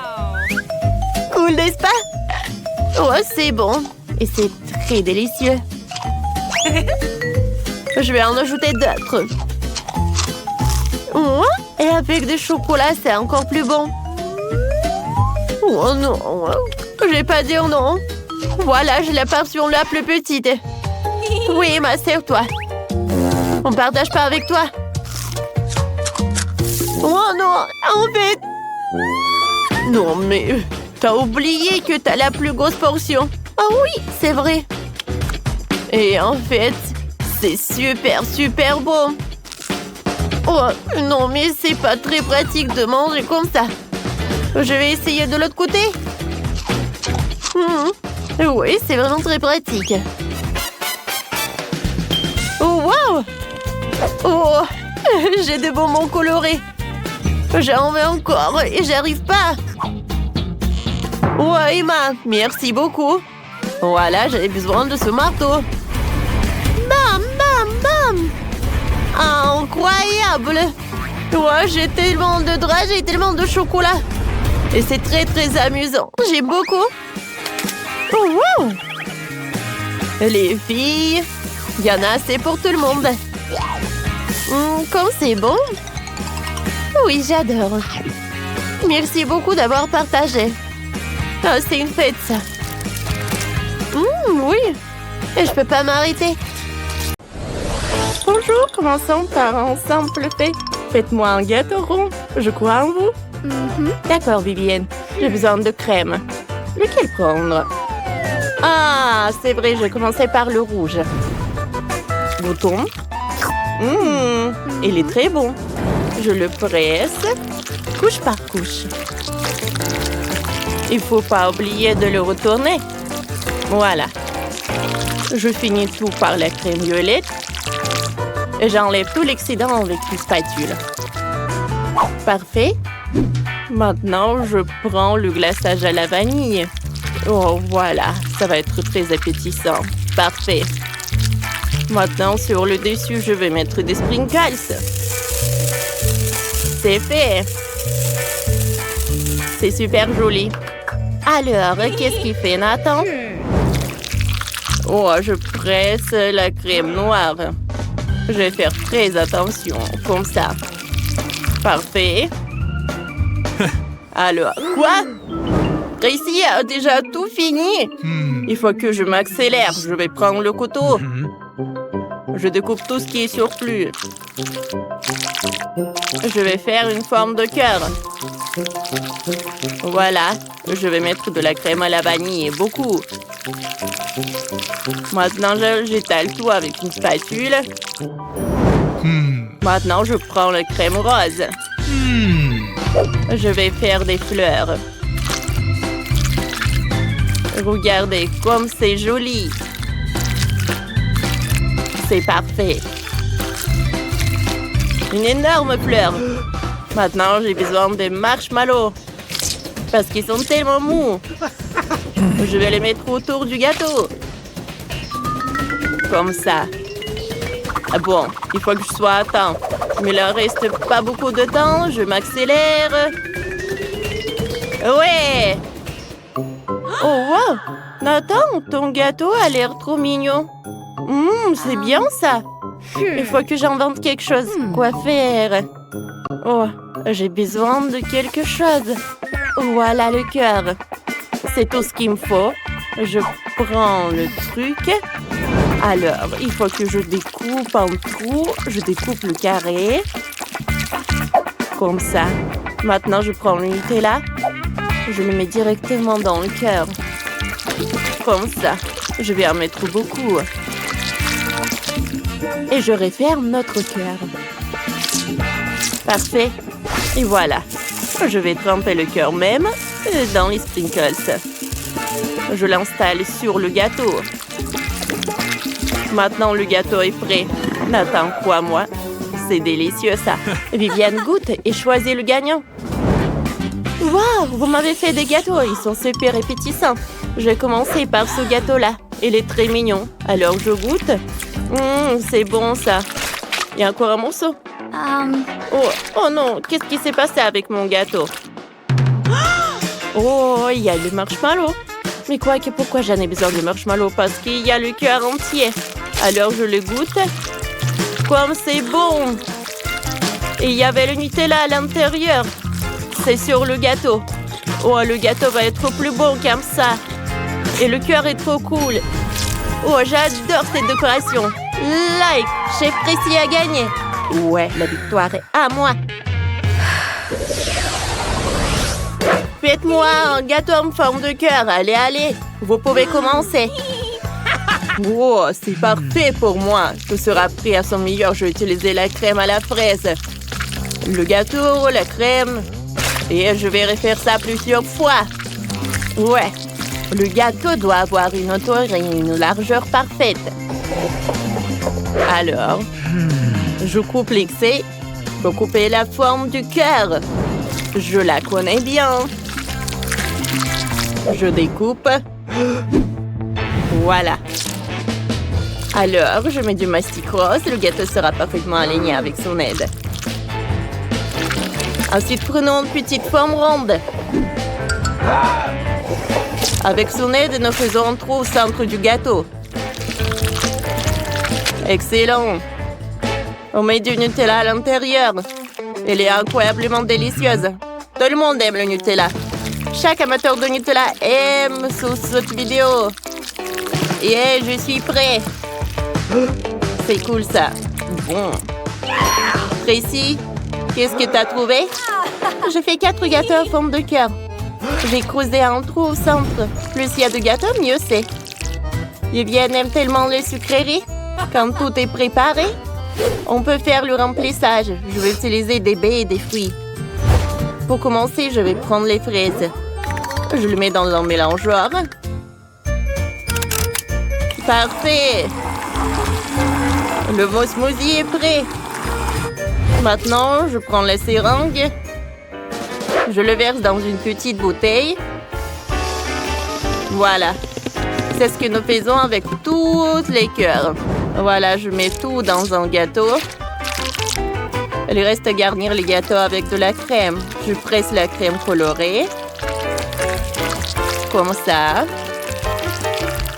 Cool, n'est-ce pas? Oh, c'est bon. Et c'est très délicieux. Je vais en ajouter d'autres. Oh, et avec du chocolat, c'est encore plus bon. Oh non, je vais pas dire non. Voilà, j'ai la portion la plus petite. Oui, ma sers-toi. On partage pas avec toi. Oh non, en fait... Non, mais... T'as oublié que t'as la plus grosse portion. Oh oui, c'est vrai. Et en fait, c'est super bon. Oh, non, mais c'est pas très pratique de manger comme ça. Je vais essayer de l'autre côté. Oui, c'est vraiment très pratique. Oh, wow! Oh, j'ai des bonbons colorés. J'en veux encore et j'arrive pas. Ouais, Emma, merci beaucoup. Voilà, j'avais besoin de ce marteau. Bam, bam, bam! Incroyable! Ouais, j'ai tellement de draps, j'ai tellement de chocolat. Et c'est très amusant. J'aime beaucoup. Oh, wow! Les filles, il y en a assez pour tout le monde. Comme c'est bon. Oui, j'adore. Merci beaucoup d'avoir partagé. Ah, c'est une fête, ça. Oui. Et je peux pas m'arrêter. Bonjour, commençons par un simple fait. Faites-moi un gâteau rond. Je crois en vous. D'accord, Vivienne. J'ai besoin de crème. Lequel prendre? Ah, c'est vrai, je commençais par le rouge. Bouton. Il est très bon. Je le presse, couche par couche. Il ne faut pas oublier de le retourner. Voilà. Je finis tout par la crème violette. Et j'enlève tout l'excédent avec une spatule. Parfait. Maintenant, je prends le glaçage à la vanille. Oh, voilà. Ça va être très appétissant. Parfait. Maintenant, sur le dessus, je vais mettre des sprinkles. C'est fait. C'est super joli. Alors, qu'est-ce qu'il fait, Nathan? Oh, je presse la crème noire. Je vais faire très attention, comme ça. Parfait. Alors, quoi? Tracy a déjà tout fini. Il faut que je m'accélère. Je vais prendre le couteau. Je découpe tout ce qui est surplus. Je vais faire une forme de cœur. Voilà. Je vais mettre de la crème à la vanille, beaucoup. Maintenant, j'étale tout avec une spatule. Maintenant, je prends la crème rose. Je vais faire des fleurs. Regardez comme c'est joli. C'est parfait. Une énorme fleur. Maintenant, j'ai besoin de marshmallows. Parce qu'ils sont tellement mous. Je vais les mettre autour du gâteau. Comme ça. Ah bon, il faut que je sois à temps. Mais il ne reste pas beaucoup de temps. Je m'accélère. Ouais! Oh, wow! Nathan, ton gâteau a l'air trop mignon. C'est bien ça. Il faut que j'invente quelque chose. Quoi faire? Oh, j'ai besoin de quelque chose. Voilà le cœur. C'est tout ce qu'il me faut. Je prends le truc. Alors, il faut que je découpe en trous. Je découpe le carré. Comme ça. Maintenant, je prends le Nutella. Je le mets directement dans le cœur. Comme ça. Je vais en mettre beaucoup. Et je referme notre cœur. Parfait. Et voilà. Je vais tremper le cœur même dans les sprinkles. Je l'installe sur le gâteau. Maintenant, le gâteau est prêt. Nathan, crois-moi, c'est délicieux ça. Viviane goûte et choisit le gagnant. Waouh, vous m'avez fait des gâteaux. Ils sont super appétissants. Je vais commencer par ce gâteau-là. Il est très mignon. Alors, je goûte. C'est bon ça. Il y a encore un morceau. Oh non, qu'est-ce qui s'est passé avec mon gâteau? Oh, il y a le marshmallow. Mais pourquoi j'en ai besoin de marshmallow? Parce qu'il y a le cœur entier. Alors je le goûte. Comme c'est bon! Et il y avait le Nutella à l'intérieur. C'est sur le gâteau. Oh, le gâteau va être plus bon comme ça. Et le cœur est trop cool. Oh, j'adore cette décoration. Like, Chef Tracy a gagné. Ouais, la victoire est à moi. Faites-moi un gâteau en forme de cœur. Allez, allez. Vous pouvez commencer. Wow, c'est parfait pour moi. Tout sera prêt à son meilleur. Je vais utiliser la crème à la fraise. Le gâteau, la crème. Et je vais refaire ça plusieurs fois. Ouais. Le gâteau doit avoir une hauteur et une largeur parfaite. Alors, je coupe l'excès pour couper la forme du cœur. Je la connais bien. Je découpe. Voilà. Alors, je mets du mastic rose. Le gâteau sera parfaitement aligné avec son aide. Ensuite, prenons une petite forme ronde. Avec son aide, nous faisons un trou au centre du gâteau. Excellent. On met du Nutella à l'intérieur. Elle est incroyablement délicieuse. Tout le monde aime le Nutella. Chaque amateur de Nutella aime sous cette vidéo. Et je suis prêt. C'est cool ça. Bon. Tracy, qu'est-ce que tu as trouvé? Je fais 4 gâteaux en forme de cœur. J'ai creusé un trou au centre. Plus il y a de gâteaux, mieux c'est. Vivienne aime tellement les sucreries. Quand tout est préparé, on peut faire le remplissage. Je vais utiliser des baies et des fruits. Pour commencer, je vais prendre les fraises. Je le mets dans un mélangeoir. Parfait! Le smoothie est prêt. Maintenant, je prends la seringue. Je le verse dans une petite bouteille. Voilà. C'est ce que nous faisons avec toutes les cœurs. Voilà, je mets tout dans un gâteau. Il reste à garnir les gâteaux avec de la crème. Je presse la crème colorée. Comme ça.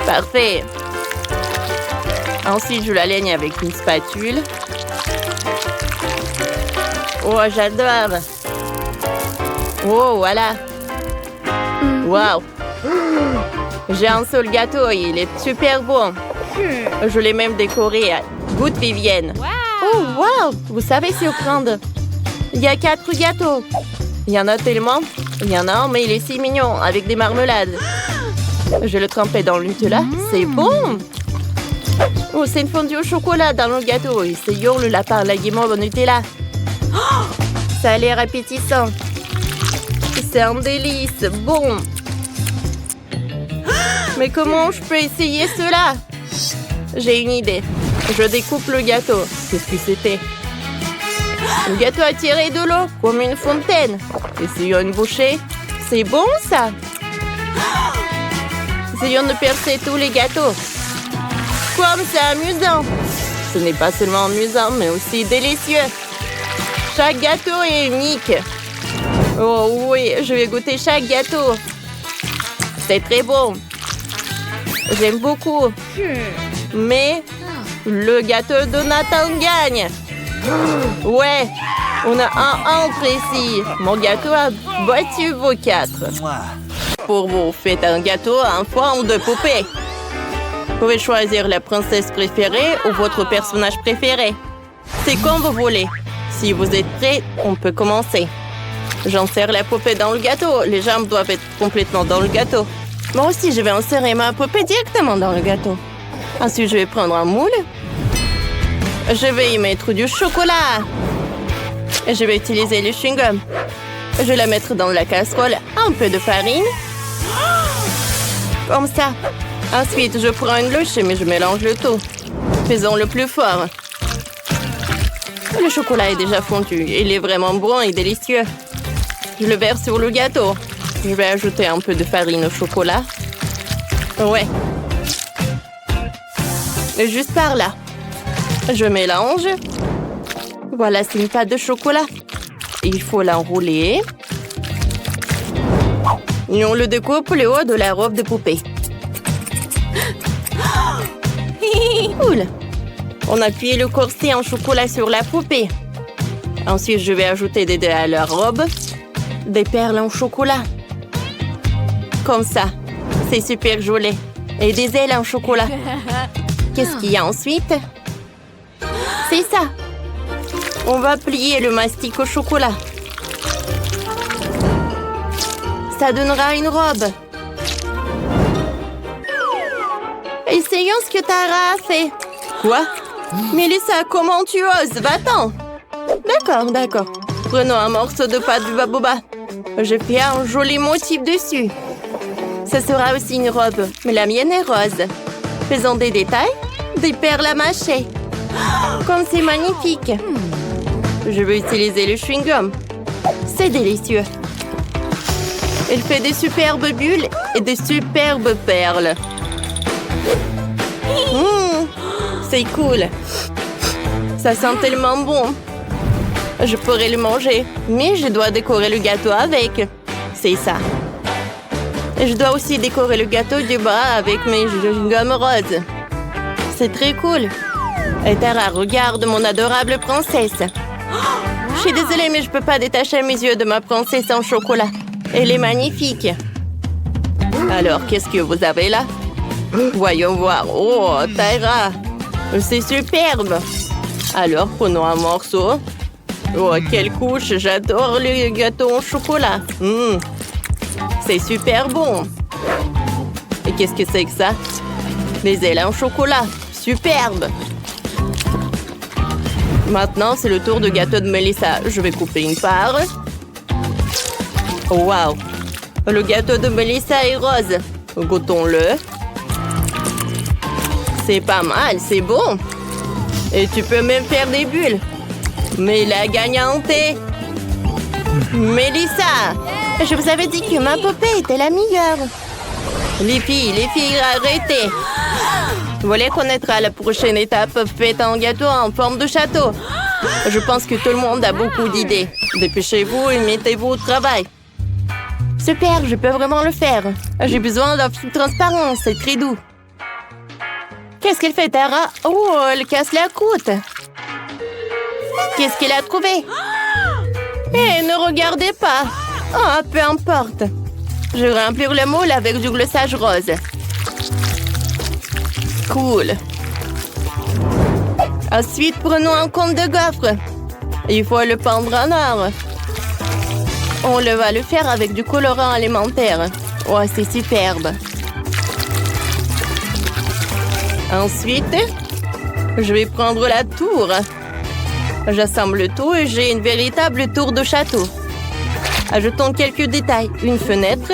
Parfait. Ensuite, je la laigne avec une spatule. Oh, j'adore. Oh, voilà. Wow. J'ai un seul gâteau et il est super bon. Je l'ai même décoré à goût Vivienne. Oh, wow. Vous savez surprendre. Il y a 4 gâteaux. Il y en a tellement. Il y en a un, mais il est si mignon, avec des marmelades. Je le trempais dans le Nutella. C'est bon. Oh, c'est une fondue au chocolat dans le gâteau. Essayons le lapin à la guimauve au Nutella. Ça a l'air appétissant. C'est un délice. Bon. Mais comment je peux essayer cela? J'ai une idée. Je découpe le gâteau. Qu'est-ce que c'était? Le gâteau a tiré de l'eau comme une fontaine. Essayons une bouchée. C'est bon, ça? Essayons de percer tous les gâteaux. Comme c'est amusant. Ce n'est pas seulement amusant, mais aussi délicieux. Chaque gâteau est unique. Oh oui, je vais goûter chaque gâteau. C'est très bon. J'aime beaucoup. Mais le gâteau de Nathan gagne. Ouais, on a un précis. Mon gâteau a battu vos 4. Pour vous, faites un gâteau en forme de poupée. Vous pouvez choisir la princesse préférée ou votre personnage préféré. C'est comme vous voulez. Si vous êtes prêts, on peut commencer. J'insère la poupée dans le gâteau. Les jambes doivent être complètement dans le gâteau. Moi aussi, je vais insérer ma poupée directement dans le gâteau. Ensuite, je vais prendre un moule. Je vais y mettre du chocolat. Et je vais utiliser le chewing-gum. Je vais la mettre dans la casserole. Un peu de farine. Comme ça. Ensuite, je prends une louche, mais je mélange le tout. Faisons-le plus fort. Le chocolat est déjà fondu. Il est vraiment bon et délicieux. Je le verse sur le gâteau. Je vais ajouter un peu de farine au chocolat. Ouais. Et juste par là. Je mélange. Voilà, c'est une pâte de chocolat. Il faut l'enrouler. Et on le découpe le haut de la robe de poupée. Cool. On appuie le corset en chocolat sur la poupée. Ensuite, je vais ajouter des dés à la robe. Des perles en chocolat. Comme ça. C'est super joli. Et des ailes en chocolat. Qu'est-ce qu'il y a ensuite? C'est ça. On va plier le mastic au chocolat. Ça donnera une robe. Essayons ce que Tara a fait. Quoi? Mélissa, comment tu oses? Va-t'en. D'accord. Prenons un morceau de pâte de baobab. Je fais un joli motif dessus. Ce sera aussi une robe, mais la mienne est rose. Faisons des détails. Des perles à mâcher. Comme c'est magnifique. Je vais utiliser le chewing-gum. C'est délicieux. Il fait des superbes bulles et des superbes perles. C'est cool. Ça sent tellement bon. Je pourrais le manger, mais je dois décorer le gâteau avec. C'est ça. Et je dois aussi décorer le gâteau du bas avec mes chewing-gums roses. C'est très cool. Et Tara, regarde mon adorable princesse. Je suis désolée, mais je peux pas détacher mes yeux de ma princesse en chocolat. Elle est magnifique. Alors, qu'est-ce que vous avez là? Voyons voir. Oh, Tara. C'est superbe. Alors, prenons un morceau. Oh, quelle couche. J'adore le gâteau en chocolat. C'est super bon. Et qu'est-ce que c'est que ça? Des ailes en chocolat. Superbe. Maintenant, c'est le tour du gâteau de Melissa. Je vais couper une part. Wow! Le gâteau de Melissa est rose. Goûtons-le. C'est pas mal, c'est bon. Et tu peux même faire des bulles. Mais la gagnante est... Melissa! Je vous avais dit que ma poupée était la meilleure. Les filles, arrêtez. Vous voulez connaître la prochaine étape? Faites un gâteau en forme de château. Je pense que tout le monde a beaucoup d'idées. Dépêchez-vous et mettez-vous au travail. Super, je peux vraiment le faire. J'ai besoin d'un fil transparent, c'est très doux. Qu'est-ce qu'elle fait, Tara? Oh, elle casse la croûte. Qu'est-ce qu'elle a trouvé? Eh, ne regardez pas. Ah, peu importe. Je vais remplir le moule avec du glossage rose. Cool. Ensuite, prenons un compte de gaufre. Il faut le pendre en or. On va le faire avec du colorant alimentaire. Oh, c'est superbe. Ensuite, je vais prendre la tour. J'assemble tout et j'ai une véritable tour de château. Ajoutons quelques détails. Une fenêtre.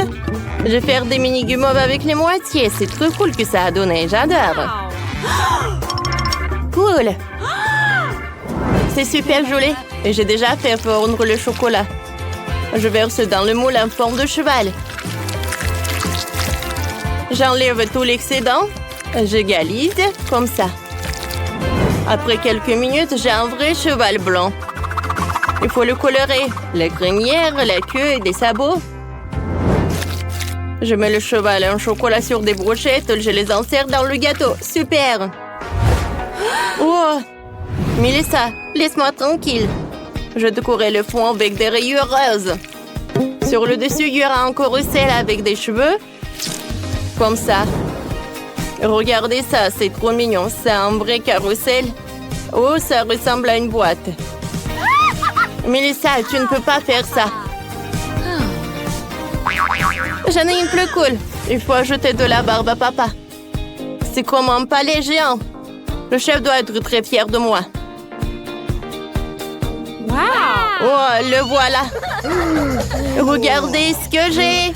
Je vais faire des mini guimauves avec les moitiés. C'est trop cool que ça a donné. J'adore. Cool. C'est super joli. Et j'ai déjà fait fondre le chocolat. Je verse dans le moule en forme de cheval. J'enlève tout l'excédent. J'égalise comme ça. Après quelques minutes, j'ai un vrai cheval blanc. Il faut le colorer. La crinière, la queue et des sabots. Je mets le cheval en chocolat sur des brochettes. Je les insère dans le gâteau. Super! Oh! Melissa, laisse-moi tranquille. Je décorerai le fond avec des rayures roses. Sur le dessus, il y aura un carrousel avec des cheveux. Comme ça. Regardez ça, c'est trop mignon. C'est un vrai carrousel. Oh, ça ressemble à une boîte. Melissa, tu ne peux pas faire ça. J'en ai une plus cool. Il faut ajouter de la barbe à papa. C'est comme un palais géant. Le chef doit être très fier de moi. Wow! Oh, le voilà. Regardez ce que j'ai.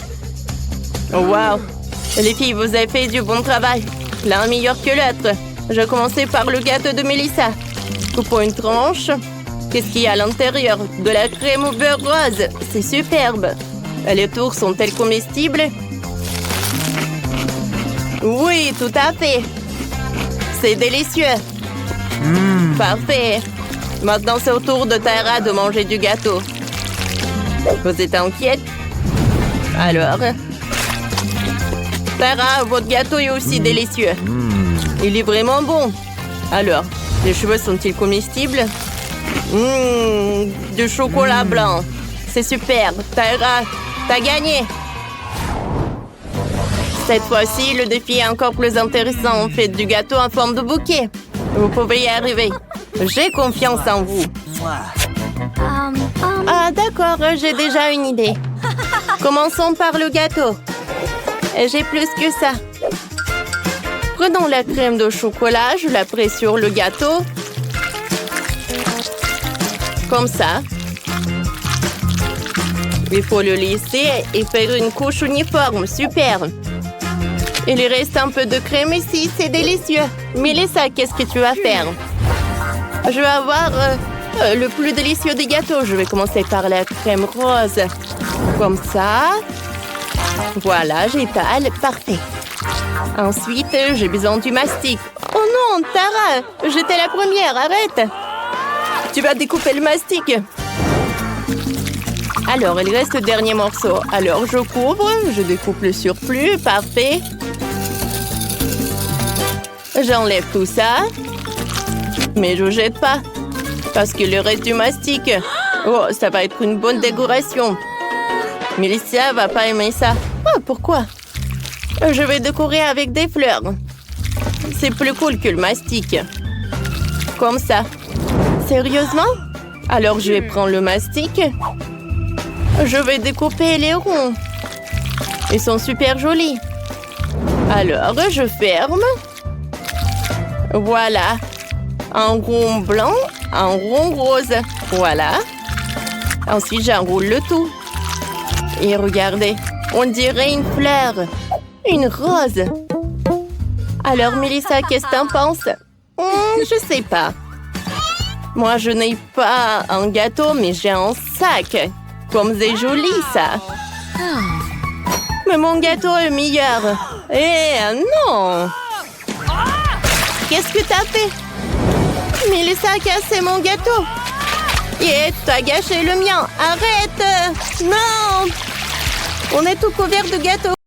Wow. Les filles, vous avez fait du bon travail. L'un meilleur que l'autre. Je vais commencer par le gâteau de Melissa. Coupons une tranche. Qu'est-ce qu'il y a à l'intérieur? De la crème au beurre rose. C'est superbe. Les tours sont-elles comestibles? Oui, tout à fait. C'est délicieux. Parfait. Maintenant, c'est au tour de Tara de manger du gâteau. Vous êtes inquiète? Alors? Tara, votre gâteau est aussi délicieux. Il est vraiment bon. Alors, les cheveux sont-ils comestibles? Du chocolat blanc. C'est super. Tara, t'as gagné. Cette fois-ci, le défi est encore plus intéressant. Faites du gâteau en forme de bouquet. Vous pouvez y arriver. J'ai confiance en vous. Ah, d'accord, j'ai déjà une idée. Commençons par le gâteau. J'ai plus que ça. Prenons la crème de chocolat, je la presse sur le gâteau. Comme ça. Il faut le lisser et faire une couche uniforme. Super. Il reste un peu de crème ici, c'est délicieux. Melissa, qu'est-ce que tu vas faire? Je vais avoir le plus délicieux des gâteaux. Je vais commencer par la crème rose. Comme ça. Voilà, j'étale. Parfait. Ensuite, j'ai besoin du mastic. Oh non, Tara, j'étais la première, arrête. Tu vas découper le mastic. Alors, il reste le dernier morceau. Alors, je couvre, je découpe le surplus. Parfait. J'enlève tout ça. Mais je jette pas. Parce qu'il lui reste du mastic. Oh, ça va être une bonne décoration. Melissa va pas aimer ça. Oh, pourquoi? Je vais décorer avec des fleurs. C'est plus cool que le mastic. Comme ça. Sérieusement? Alors, je vais prendre le mastic. Je vais découper les ronds. Ils sont super jolis. Alors, je ferme. Voilà. Un rond blanc, un rond rose. Voilà. Ensuite, j'enroule le tout. Et regardez, on dirait une fleur. Une rose. Alors, Mélissa, qu'est-ce que t'en penses? Je sais pas. Moi, je n'ai pas un gâteau, mais j'ai un sac. Comme c'est joli, ça. Mais mon gâteau est meilleur. Non! Qu'est-ce que t'as fait? Mélissa a cassé mon gâteau. Et t'as gâché le mien. Arrête! Non! On est tout couvert de gâteaux.